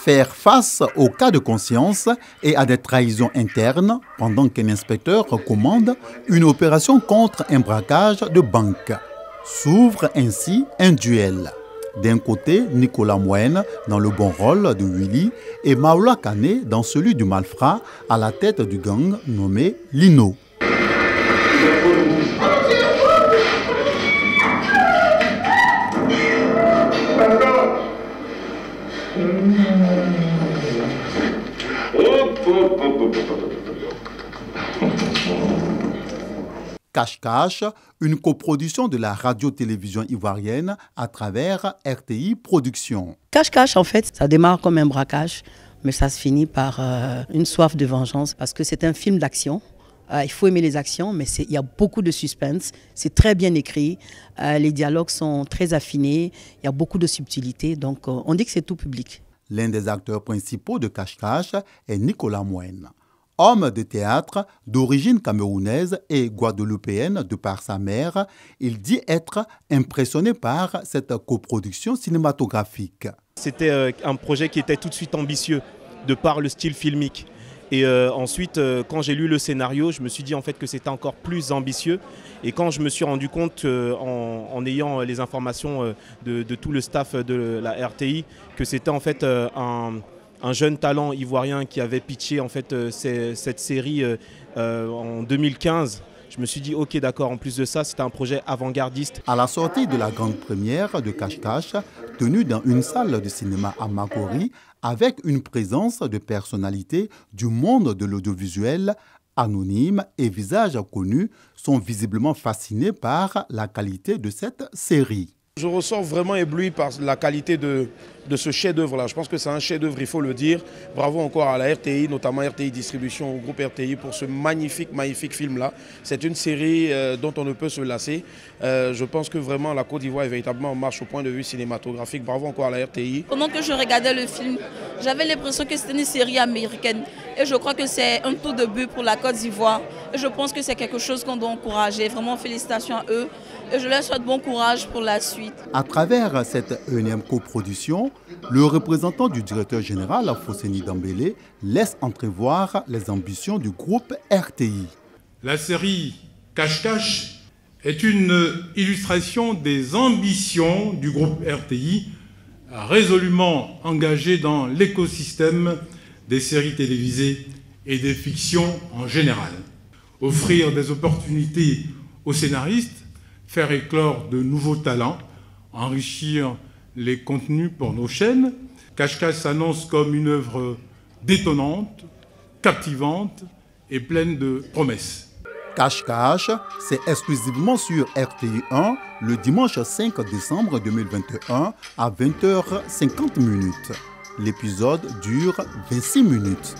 Faire face aux cas de conscience et à des trahisons internes pendant qu'un inspecteur recommande une opération contre un braquage de banque. S'ouvre ainsi un duel. D'un côté, Nicolas Moine dans le bon rôle de Willy et Maoula Kane dans celui du malfrat à la tête du gang nommé Lino. Cache-Cache, une coproduction de la radio-télévision ivoirienne à travers RTI Productions. Cache-Cache, en fait, ça démarre comme un braquage, mais ça se finit par une soif de vengeance parce que c'est un film d'action. Il faut aimer les actions, mais il y a beaucoup de suspense, c'est très bien écrit, les dialogues sont très affinés, il y a beaucoup de subtilité, donc on dit que c'est tout public. L'un des acteurs principaux de Cache-Cache est Nicolas Moine. Homme de théâtre d'origine camerounaise et guadeloupéenne de par sa mère, il dit être impressionné par cette coproduction cinématographique. C'était un projet qui était tout de suite ambitieux de par le style filmique. Et ensuite, quand j'ai lu le scénario, je me suis dit en fait que c'était encore plus ambitieux. Et quand je me suis rendu compte, en ayant les informations de tout le staff de la RTI, que c'était en fait un jeune talent ivoirien qui avait pitché en fait cette série en 2015. Je me suis dit, ok, d'accord, en plus de ça, c'était un projet avant-gardiste. À la sortie de la grande première de Cache-Cache, tenue dans une salle de cinéma à Makori, avec une présence de personnalités du monde de l'audiovisuel, anonymes et visages connus, sont visiblement fascinés par la qualité de cette série. Je ressors vraiment ébloui par la qualité de ce chef-d'œuvre-là. Je pense que c'est un chef-d'œuvre, il faut le dire. Bravo encore à la RTI, notamment RTI Distribution, au groupe RTI, pour ce magnifique film-là. C'est une série dont on ne peut se lasser. Je pense que vraiment la Côte d'Ivoire est véritablement en marche au point de vue cinématographique. Bravo encore à la RTI. Pendant que je regardais le film, j'avais l'impression que c'était une série américaine. Et je crois que c'est un tout début pour la Côte d'Ivoire. Et je pense que c'est quelque chose qu'on doit encourager. Vraiment, félicitations à eux. Et je leur souhaite bon courage pour la suite. À travers cette énième coproduction, le représentant du directeur général, Fosséni Dambélé, laisse entrevoir les ambitions du groupe RTI. La série Cache-Cache est une illustration des ambitions du groupe RTI, résolument engagé dans l'écosystème des séries télévisées et des fictions en général. Offrir des opportunités aux scénaristes, faire éclore de nouveaux talents, enrichir les contenus pour nos chaînes. Cache-Cache s'annonce comme une œuvre détonnante, captivante et pleine de promesses. Cache-Cache, c'est exclusivement sur RTI 1 le dimanche 5 décembre 2021 à 20h50. L'épisode dure 26 minutes.